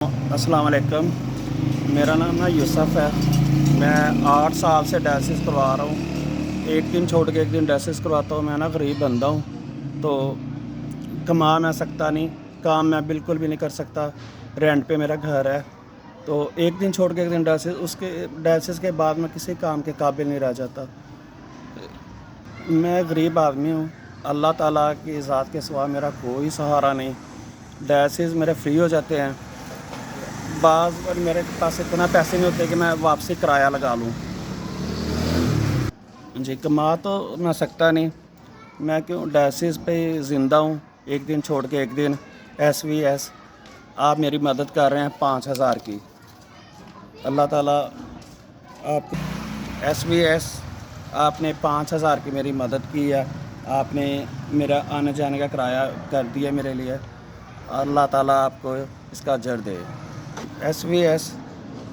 अस्सलाम वालेकुम। मेरा नाम ना यूसुफ़ है। मैं 8 साल से डायलिसिस करवा रहा हूँ। एक दिन छोड़ के एक दिन डायलिसिस करवाता हूँ। मैं ना गरीब बंदा हूँ, तो कमा मैं सकता नहीं, काम मैं बिल्कुल भी नहीं कर सकता। रेंट पे मेरा घर है, तो एक दिन छोड़ के एक दिन डायलिसिस के बाद मैं किसी काम के काबिल नहीं रह जाता। मैं गरीब आदमी हूँ। अल्लाह ताला की ज़ात के सिवा मेरा कोई सहारा नहीं। डायलिसिस मेरे फ्री हो जाते हैं। बाज़ बार मेरे पास इतना पैसे नहीं होते कि मैं वापसी किराया लगा लूँ। जी, कमा तो मैं सकता नहीं। मैं क्यों डायलिसिस पे ज़िंदा हूँ। एक दिन छोड़ के एक दिन एसवीएस आप मेरी मदद कर रहे हैं 5,000 की। अल्लाह ताला आप एसवीएस आपने 5,000 की मेरी मदद की है। आपने मेरा आने जाने का किराया कर दिया मेरे लिए। अल्लाह ताला आपको इसका अजर दे। एसवीएस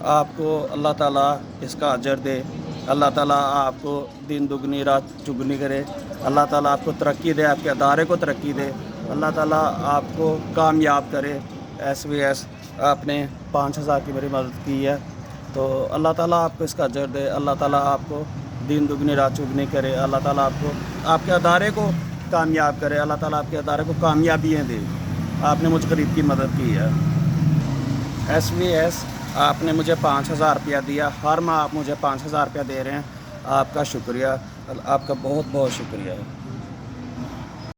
आपको अल्लाह ताला इसका अजर दे। अल्लाह ताला आपको दिन दुगनी रात चुगनी करे। अल्लाह ताला आपको तरक्की दे, आपके अदारे को तरक्की दे। अल्लाह ताला आपको कामयाब करे। एसवीएस आपने 5,000 की मेरी मदद की है, तो अल्लाह ताला आपको इसका अजर दे। अल्लाह ताला आपको दिन दुगनी रात चुगनी करे। अल्लाह ताला आपको आपके अदारे को कामयाब करे। अल्लाह ताला आपके अदारे को कामयाबियाँ दे। आपने मुझ गरीब की मदद की है। एसवीएस आपने मुझे 5,000 रुपया दिया। हर माह आप मुझे 5,000 रुपया दे रहे हैं। आपका शुक्रिया, आपका बहुत बहुत शुक्रिया।